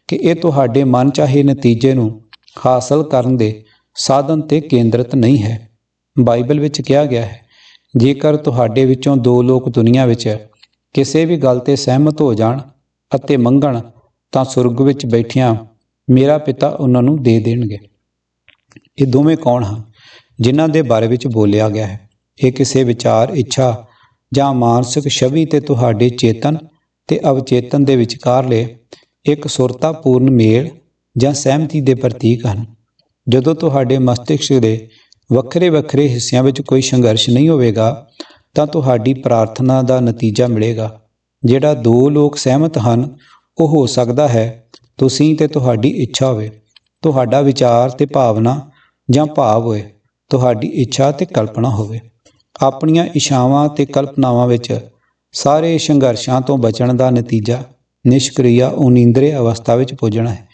ਕਿ ਇਹ ਤੁਹਾਡੇ ਮਨ ਚਾਹੇ ਨਤੀਜੇ ਨੂੰ ਹਾਸਲ ਕਰਨ ਦੇ ਸਾਧਨ 'ਤੇ ਕੇਂਦਰਿਤ ਨਹੀਂ ਹੈ। ਬਾਈਬਲ ਵਿੱਚ ਕਿਹਾ ਗਿਆ ਹੈ, ਜੇਕਰ ਤੁਹਾਡੇ ਵਿੱਚੋਂ ਦੋ ਲੋਕ ਦੁਨੀਆ ਵਿੱਚ ਕਿਸੇ ਵੀ ਗੱਲ 'ਤੇ ਸਹਿਮਤ ਹੋ ਜਾਣ ਅਤੇ ਮੰਗਣ ਤਾਂ ਸੁਰਗ ਵਿੱਚ ਬੈਠਿਆਂ ਮੇਰਾ ਪਿਤਾ ਉਹਨਾਂ ਨੂੰ ਦੇ ਦੇਣਗੇ। ਇਹ ਦੋਵੇਂ ਕੌਣ ਹਨ ਜਿਨ੍ਹਾਂ ਦੇ ਬਾਰੇ ਵਿੱਚ ਬੋਲਿਆ ਗਿਆ ਹੈ? ਇਹ ਕਿਸੇ ਵਿਚਾਰ, ਇੱਛਾ ਜਾਂ ਮਾਨਸਿਕ ਛਵੀ ਤੇ ਤੁਹਾਡੇ ਚੇਤਨ ਤੇ ਅਵਚੇਤਨ ਦੇ ਵਿਚਕਾਰਲੇ ਇੱਕ ਸੁਰਤਾਪੂਰਨ ਮੇਲ ਜਾਂ ਸਹਿਮਤੀ ਦੇ ਪ੍ਰਤੀਕ ਹਨ। ਜਦੋਂ ਤੁਹਾਡੇ ਮਸਤਿਸ਼ਕ ਦੇ ਵੱਖਰੇ ਵੱਖਰੇ ਹਿੱਸਿਆਂ ਵਿੱਚ ਕੋਈ ਸੰਘਰਸ਼ ਨਹੀਂ ਹੋਵੇਗਾ ਤਾਂ ਤੁਹਾਡੀ ਪ੍ਰਾਰਥਨਾ ਦਾ ਨਤੀਜਾ ਮਿਲੇਗਾ। ਜਿਹੜਾ ਦੋ ਲੋਕ ਸਹਿਮਤ ਹਨ ਉਹ ਹੋ ਸਕਦਾ ਹੈ ਤੁਸੀਂ ਤੇ ਤੁਹਾਡੀ ਇੱਛਾ ਹੋਵੇ, ਤੁਹਾਡਾ ਵਿਚਾਰ ਤੇ ਭਾਵਨਾ ਜਾਂ ਭਾਵ ਹੋਏ, ਤੁਹਾਡੀ ਇੱਛਾ ਤੇ ਕਲਪਨਾ ਹੋਵੇ। ਆਪਣੀਆਂ ਇੱਛਾਵਾਂ ਤੇ ਕਲਪਨਾਵਾਂ ਵਿੱਚ ਸਾਰੇ ਸੰਘਰਸ਼ਾਂ ਤੋਂ ਬਚਣ ਦਾ ਨਤੀਜਾ ਨਿਸ਼ਕ੍ਰਿਆ ਉਨੀਂਦਰੇ ਅਵਸਥਾ ਵਿੱਚ ਪੁੱਜਣਾ ਹੈ,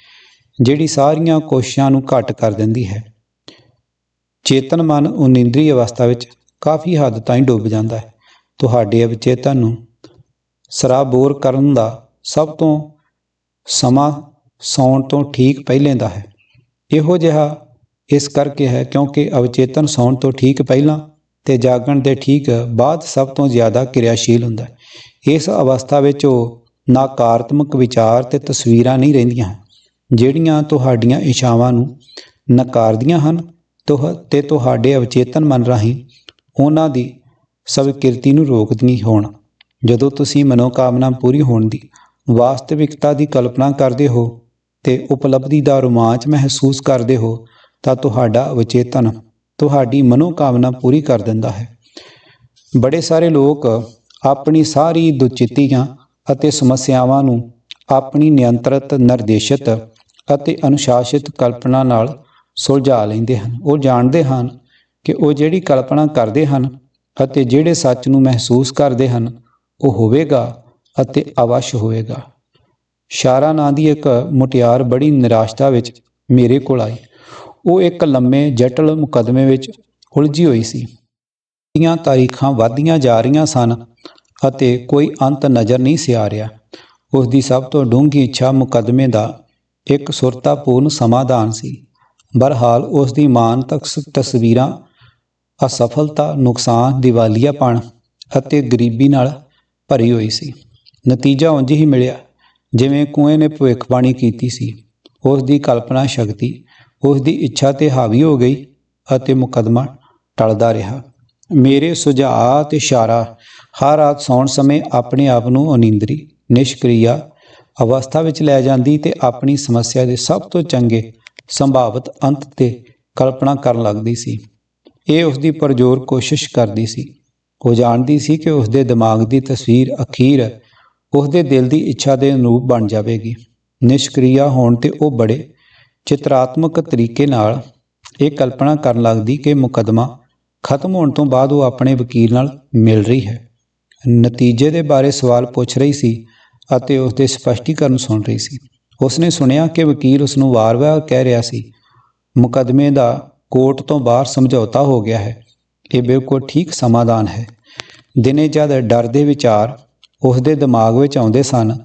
ਜਿਹੜੀ ਸਾਰੀਆਂ ਕੋਸ਼ਿਸ਼ਾਂ ਨੂੰ ਘੱਟ ਕਰ ਦਿੰਦੀ ਹੈ। ਚੇਤਨ ਮਨ ਉਨੀਂਦਰੀ ਅਵਸਥਾ ਵਿੱਚ ਕਾਫੀ ਹੱਦ ਤਾਈਂ ਡੁੱਬ ਜਾਂਦਾ ਹੈ। ਤੁਹਾਡੇ ਅਵਚੇਤਨ ਨੂੰ ਸਰਾਬੋਰ ਕਰਨ ਦਾ ਸਭ ਤੋਂ ਸਮਾਂ ਸੌਣ ਤੋਂ ਠੀਕ ਪਹਿਲੇ ਦਾ ਹੈ। ਇਹੋ ਜਿਹਾ ਇਸ ਕਰਕੇ ਹੈ ਕਿਉਂਕਿ ਅਵਚੇਤਨ ਸੌਣ ਤੋਂ ਠੀਕ ਪਹਿਲਾਂ ਤੇ ਜਾਗਣ ਦੇ ਠੀਕ ਬਾਅਦ ਸਭ ਤੋਂ ਜ਼ਿਆਦਾ ਕਿਰਿਆਸ਼ੀਲ ਹੁੰਦਾ ਹੈ। ਇਸ ਅਵਸਥਾ ਵਿੱਚ ਉਹ ਨਕਾਰਾਤਮਕ ਵਿਚਾਰ ਤੇ ਤਸਵੀਰਾਂ ਨਹੀਂ ਰਹਿੰਦੀਆਂ ਜਿਹੜੀਆਂ ਤੁਹਾਡੀਆਂ ਇੱਛਾਵਾਂ ਨੂੰ ਨਕਾਰਦੀਆਂ ਹਨ ਤੇ ਤੁਹਾਡੇ ਅਵਚੇਤਨ ਮਨ ਰਾਹੀਂ ਉਹਨਾਂ ਦੀ ਸਵੀਕ੍ਰਿਤੀ ਨੂੰ ਰੋਕਦੀਆਂ ਹੋਣ। ਜਦੋਂ ਤੁਸੀਂ ਮਨੋਕਾਮਨਾ ਪੂਰੀ ਹੋਣ ਦੀ ਵਾਸਤਵਿਕਤਾ ਦੀ ਕਲਪਨਾ ਕਰਦੇ ਹੋ ਤੇ ਉਪਲਬਧੀ ਦਾ ਰੋਮਾਂਚ ਮਹਿਸੂਸ ਕਰਦੇ ਹੋ ਤਾਂ ਤੁਹਾਡਾ ਅਵਚੇਤਨ ਤੁਹਾਡੀ ਮਨੋਕਾਮਨਾ ਪੂਰੀ ਕਰ ਦਿੰਦਾ ਹੈ। ਬੜੇ ਸਾਰੇ ਲੋਕ ਆਪਣੀ ਸਾਰੀ ਦੁਚਿੱਤੀਆਂ ਅਤੇ ਸਮੱਸਿਆਵਾਂ ਨੂੰ ਆਪਣੀ ਨਿਯੰਤਰਿਤ, ਨਿਰਦੇਸ਼ਿਤ ਅਤੇ ਅਨੁਸ਼ਾਸਿਤ ਕਲਪਨਾ ਨਾਲ ਸੁਲਝਾ ਲੈਂਦੇ ਹਨ। ਉਹ ਜਾਣਦੇ ਹਨ ਕਿ ਉਹ ਜਿਹੜੀ ਕਲਪਨਾ ਕਰਦੇ ਹਨ ਅਤੇ ਜਿਹੜੇ ਸੱਚ ਨੂੰ ਮਹਿਸੂਸ ਕਰਦੇ ਹਨ ਉਹ ਹੋਵੇਗਾ ਅਤੇ ਅਵੱਸ਼ ਹੋਵੇਗਾ। ਸ਼ਾਰਾ ਨਾਂ ਦੀ ਇੱਕ ਮੁਟਿਆਰ ਬੜੀ ਨਿਰਾਸ਼ਤਾ ਵਿੱਚ ਮੇਰੇ ਕੋਲ ਆਈ। ਉਹ ਇੱਕ ਲੰਮੇ ਜਟਲ ਮੁਕੱਦਮੇ ਵਿੱਚ ਉਲਝੀ ਹੋਈ ਸੀ। ਦੀਆਂ ਤਾਰੀਖਾਂ ਵੱਧਦੀਆਂ ਜਾ ਰਹੀਆਂ ਸਨ ਅਤੇ ਕੋਈ ਅੰਤ ਨਜ਼ਰ ਨਹੀਂ ਸੀ ਆ ਰਿਹਾ। ਉਸ ਦੀ ਸਭ ਤੋਂ ਡੂੰਘੀ ਇੱਛਾ ਮੁਕੱਦਮੇ ਦਾ ਇੱਕ ਸੁਰਤਾਪੂਰਨ ਸਮਾਧਾਨ ਸੀ। ਬਹਰਹਾਲ ਉਸ ਦੀ ਮਾਨਸਿਕ ਤਸਵੀਰਾਂ ਅਸਫਲਤਾ, ਨੁਕਸਾਨ, ਦੀਵਾਲੀਆਪਣ ਅਤੇ ਗਰੀਬੀ ਨਾਲ ਭਰੀ ਹੋਈ ਸੀ। ਨਤੀਜਾ ਉਂਝ ਹੀ ਮਿਲਿਆ ਜਿਵੇਂ ਕੁਐਂ ਨੇ ਭਵਿੱਖਬਾਣੀ ਕੀਤੀ ਸੀ। ਉਸ ਦੀ ਕਲਪਨਾ ਸ਼ਕਤੀ ਉਸ ਦੀ ਇੱਛਾ 'ਤੇ ਹਾਵੀ ਹੋ ਗਈ ਅਤੇ ਮੁਕੱਦਮਾ ਟਲਦਾ ਰਿਹਾ। ਮੇਰੇ ਸੁਝਾਅ ਅਤੇ ਇਸ਼ਾਰਾ ਹਰ ਰਾਤ ਸੌਣ ਸਮੇਂ ਆਪਣੇ ਆਪ ਨੂੰ ਅਨੀਂਦਰੀ, ਨਿਸ਼ਕ੍ਰਿਆ ਅਵਸਥਾ ਵਿੱਚ ਲੈ ਜਾਂਦੀ ਤੇ ਆਪਣੀ ਸਮੱਸਿਆ ਦੇ ਸਭ ਤੋਂ ਚੰਗੇ ਸੰਭਾਵਿਤ ਅੰਤ 'ਤੇ ਕਲਪਨਾ ਕਰਨ ਲੱਗਦੀ ਸੀ। ਇਹ ਉਸ ਦੀ ਪੁਰਜ਼ੋਰ ਕੋਸ਼ਿਸ਼ ਕਰਦੀ ਸੀ। ਉਹ ਜਾਣਦੀ ਸੀ ਕਿ ਉਸ ਦੇ ਦਿਮਾਗ ਦੀ ਤਸਵੀਰ ਅਖੀਰ ਉਸ ਦੇ ਦਿਲ ਦੀ ਇੱਛਾ ਦੇ ਅਨੁਰੂਪ ਬਣ ਜਾਵੇਗੀ। ਨਿਸ਼ਕ੍ਰਿਆ ਹੋਣ 'ਤੇ ਉਹ ਬੜੇ ਚਿਤਰਾਤਮਕ ਤਰੀਕੇ ਨਾਲ ਇਹ ਕਲਪਨਾ ਕਰਨ ਲੱਗਦੀ ਕਿ ਮੁਕੱਦਮਾ ਖਤਮ ਹੋਣ ਤੋਂ ਬਾਅਦ ਉਹ ਆਪਣੇ ਵਕੀਲ ਨਾਲ ਮਿਲ ਰਹੀ ਹੈ, ਨਤੀਜੇ ਦੇ ਬਾਰੇ ਸਵਾਲ ਪੁੱਛ ਰਹੀ ਸੀ ਅਤੇ ਉਸ ਦੇ ਸਪਸ਼ਟੀਕਰਨ ਸੁਣ ਰਹੀ ਸੀ। ਉਸਨੇ ਸੁਣਿਆ ਕਿ ਵਕੀਲ ਉਸ ਨੂੰ ਵਾਰ-ਵਾਰ ਕਹਿ ਰਿਹਾ ਸੀ, ਮੁਕੱਦਮੇ ਦਾ ਕੋਰਟ ਤੋਂ ਬਾਹਰ ਸਮਝੌਤਾ ਹੋ ਗਿਆ ਹੈ। ਇਹ ਬਿਲਕੁਲ ਠੀਕ ਸਮਾਧਾਨ ਹੈ। ਦਿਨੇ ਜਦ ਡਰ ਦੇ ਵਿਚਾਰ ਉਸ ਦੇ ਦਿਮਾਗ ਵਿੱਚ ਆਉਂਦੇ ਸਨ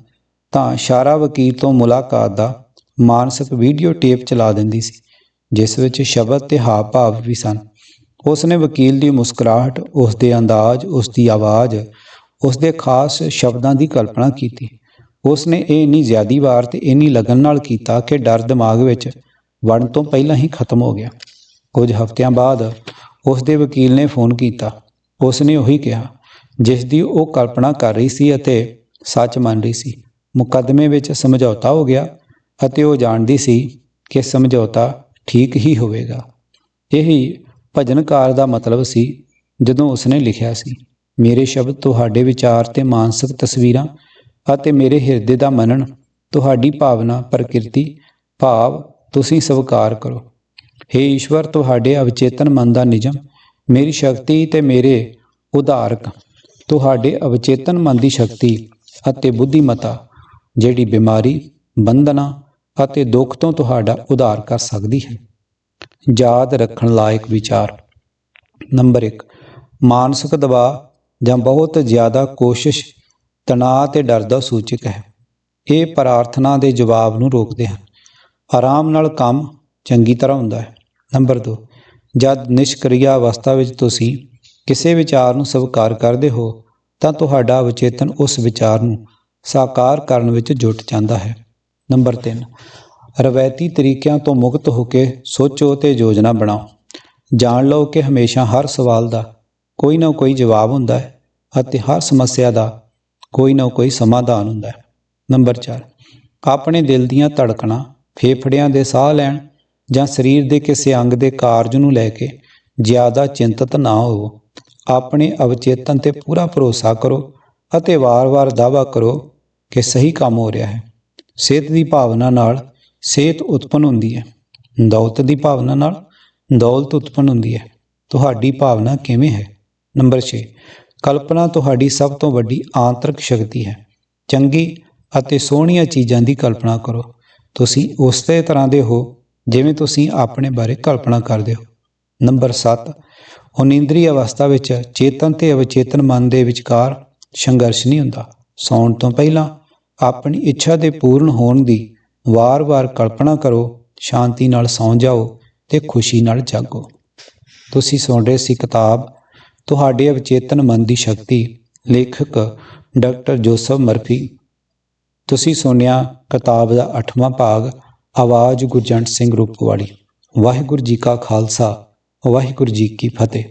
ਤਾਂ ਸ਼ਾਰਾ ਵਕੀਲ ਤੋਂ ਮੁਲਾਕਾਤ ਦਾ ਮਾਨਸਿਕ ਵੀਡੀਓ ਟੇਪ ਚਲਾ ਦਿੰਦੀ ਸੀ, ਜਿਸ ਵਿੱਚ ਸ਼ਬਦ ਤੇ ਹਾਵ ਭਾਵ ਵੀ ਸਨ। ਉਸ ਨੇ ਵਕੀਲ ਦੀ ਮੁਸਕਰਾਹਟ, ਉਸ ਦੇ ਅੰਦਾਜ਼, ਉਸ ਦੀ ਆਵਾਜ਼, ਉਸ ਦੇ ਖਾਸ ਸ਼ਬਦਾਂ ਦੀ ਕਲਪਨਾ ਕੀਤੀ। ਉਸ ਨੇ ਇਹ ਇੰਨੀ ਜ਼ਿਆਦੀ ਵਾਰ ਤੇ ਇੰਨੀ ਲਗਨ ਨਾਲ ਕੀਤਾ ਕਿ ਡਰ ਦਿਮਾਗ ਵਿੱਚ ਵੜਨ ਤੋਂ ਪਹਿਲਾਂ ਹੀ ਖਤਮ ਹੋ ਗਿਆ। ਕੁਝ ਹਫ਼ਤਿਆਂ ਬਾਅਦ ਉਸ ਦੇ ਵਕੀਲ ਨੇ ਫੋਨ ਕੀਤਾ। ਉਸ ਨੇ ਉਹੀ ਕਿਹਾ ਜਿਸ ਦੀ ਉਹ ਕਲਪਨਾ ਕਰ ਰਹੀ ਸੀ ਅਤੇ ਸੱਚ ਮੰਨ ਰਹੀ ਸੀ। ਮੁਕੱਦਮੇ ਵਿੱਚ ਸਮਝੌਤਾ ਹੋ ਗਿਆ ਅਤੇ ਉਹ ਜਾਣਦੀ ਸੀ ਕਿ ਸਮਝੌਤਾ ਠੀਕ ਹੀ ਹੋਵੇਗਾ। ਇਹੀ ਭਜਨਕਾਰ ਦਾ ਮਤਲਬ ਸੀ ਜਦੋਂ ਉਸਨੇ ਲਿਖਿਆ ਸੀ, ਮੇਰੇ ਸ਼ਬਦ ਤੁਹਾਡੇ ਵਿਚਾਰ ਤੇ ਮਾਨਸਿਕ ਤਸਵੀਰਾਂ ਅਤੇ ਮੇਰੇ ਹਿਰਦੇ ਦਾ ਮਨਨ ਤੁਹਾਡੀ ਭਾਵਨਾ, ਪ੍ਰਕਿਰਤੀ ਭਾਵ ਤੁਸੀਂ ਸਵੀਕਾਰ ਕਰੋ। हे ਈਸ਼ਵਰ, ਤੁਹਾਡੇ ਅਵਚੇਤਨ ਮਨ ਦਾ ਨਿਯਮ, ਮੇਰੀ ਸ਼ਕਤੀ ਤੇ ਮੇਰੇ ਉਧਾਰਕ, ਤੁਹਾਡੇ ਅਵਚੇਤਨ ਮਨ ਦੀ ਸ਼ਕਤੀ ਅਤੇ ਬੁੱਧੀਮਤਾ ਜਿਹੜੀ ਬਿਮਾਰੀ, ਬੰਧਨਾਂ ਅਤੇ ਦੁੱਖ ਤੋਂ ਤੁਹਾਡਾ ਉਧਾਰ ਕਰ ਸਕਦੀ ਹੈ। ਯਾਦ ਰੱਖਣ ਲਾਇਕ ਵਿਚਾਰ। ਨੰਬਰ 1, ਮਾਨਸਿਕ ਦਬਾਅ ਜਾਂ ਬਹੁਤ ਜ਼ਿਆਦਾ ਕੋਸ਼ਿਸ਼ ਤਣਾਅ ਤੇ ਡਰ ਦਾ ਸੂਚਕ ਹੈ। ਇਹ ਪ੍ਰਾਰਥਨਾ ਦੇ ਜਵਾਬ ਨੂੰ ਰੋਕਦੇ ਹਨ। ਆਰਾਮ ਨਾਲ ਕੰਮ ਚੰਗੀ ਤਰ੍ਹਾਂ ਹੁੰਦਾ ਹੈ। ਨੰਬਰ 2, ਜਦ ਨਿਸ਼ਕ੍ਰਿਆ ਅਵਸਥਾ ਵਿੱਚ ਤੁਸੀਂ ਕਿਸੇ ਵਿਚਾਰ ਨੂੰ ਸਵੀਕਾਰ ਕਰਦੇ ਹੋ ਤਾਂ ਤੁਹਾਡਾ ਅਵਚੇਤਨ ਉਸ ਵਿਚਾਰ ਨੂੰ ਸਾਕਾਰ ਕਰਨ ਵਿੱਚ ਜੁਟ ਜਾਂਦਾ ਹੈ। ਨੰਬਰ 3, ਰਵਾਇਤੀ ਤਰੀਕਿਆਂ ਤੋਂ ਮੁਕਤ ਹੋ ਕੇ ਸੋਚੋ ਤੇ ਯੋਜਨਾ ਬਣਾਓ। ਜਾਣ ਲਓ ਕਿ ਹਮੇਸ਼ਾ ਹਰ ਸਵਾਲ ਦਾ ਕੋਈ ਨਾ ਕੋਈ ਜਵਾਬ ਹੁੰਦਾ ਹੈ ਅਤੇ ਹਰ ਸਮੱਸਿਆ ਦਾ ਕੋਈ ਨਾ ਕੋਈ ਸਮਾਧਾਨ ਹੁੰਦਾ ਹੈ। ਨੰਬਰ 4, ਆਪਣੇ ਦਿਲ ਦੀਆਂ ਧੜਕਣਾਂ, ਫੇਫੜਿਆਂ ਦੇ ਸਾਹ ਲੈਣ ਜਾਂ ਸਰੀਰ ਦੇ ਕਿਸੇ ਅੰਗ ਦੇ ਕਾਰਜ ਨੂੰ ਲੈ ਕੇ ਜ਼ਿਆਦਾ ਚਿੰਤਤ ਨਾ ਹੋਵੋ। ਆਪਣੇ ਅਵਚੇਤਨ 'ਤੇ ਪੂਰਾ ਭਰੋਸਾ ਕਰੋ ਅਤੇ ਵਾਰ-ਵਾਰ ਦਾਅਵਾ ਕਰੋ ਕਿ ਸਹੀ ਕੰਮ ਹੋ ਰਿਹਾ ਹੈ। ਸਿਹਤ ਦੀ ਭਾਵਨਾ ਨਾਲ ਸਿਹਤ ਉਤਪੰਨ ਹੁੰਦੀ ਹੈ। ਦੌਲਤ ਦੀ ਭਾਵਨਾ ਨਾਲ ਦੌਲਤ ਉਤਪੰਨ ਹੁੰਦੀ ਹੈ। ਤੁਹਾਡੀ ਭਾਵਨਾ ਕਿਵੇਂ ਹੈ? ਨੰਬਰ 6, ਕਲਪਨਾ ਤੁਹਾਡੀ ਸਭ ਤੋਂ ਵੱਡੀ ਆਂਤਰਿਕ ਸ਼ਕਤੀ ਹੈ। ਚੰਗੀ ਅਤੇ ਸੋਹਣੀਆਂ ਚੀਜ਼ਾਂ ਦੀ ਕਲਪਨਾ ਕਰੋ। ਤੁਸੀਂ ਉਸੇ ਤਰ੍ਹਾਂ ਦੇ ਹੋ ਜਿਵੇਂ ਤੁਸੀਂ ਆਪਣੇ ਬਾਰੇ ਕਲਪਨਾ ਕਰਦੇ ਹੋ। ਨੰਬਰ 7, ਅਨਿੰਦਰੀ ਅਵਸਥਾ ਵਿੱਚ ਚੇਤਨ ਤੇ ਅਵਚੇਤਨ ਮਨ ਦੇ ਵਿਚਕਾਰ ਸੰਘਰਸ਼ ਨਹੀਂ ਹੁੰਦਾ। ਸੌਣ ਤੋਂ ਪਹਿਲਾਂ ਆਪਣੀ ਇੱਛਾ ਦੇ ਪੂਰਨ ਹੋਣ ਦੀ ਵਾਰ-ਵਾਰ ਕਲਪਨਾ ਕਰੋ। ਸ਼ਾਂਤੀ ਨਾਲ ਸੌਂ ਜਾਓ ਤੇ ਖੁਸ਼ੀ ਨਾਲ ਜਾਗੋ। ਤੁਸੀਂ ਸੁਣ ਰਹੇ ਸੀ ਕਿਤਾਬ ਤੁਹਾਡੇ ਅਵਚੇਤਨ ਮਨ ਦੀ ਸ਼ਕਤੀ, ਲੇਖਕ ਡਾਕਟਰ ਜੋਸਫ ਮਰਫੀ। ਤੁਸੀਂ ਸੁਣਿਆ ਕਿਤਾਬ ਦਾ 8ਵਾਂ ਭਾਗ, ਆਵਾਜ਼ ਗੁਰਜੰਟ ਸਿੰਘ ਰੂਪਵਾਲੀ। ਵਾਹਿਗੁਰੂ ਜੀ ਕਾ ਖਾਲਸਾ, ਵਾਹਿਗੁਰੂ ਜੀ ਕੀ ਫਤਿਹ।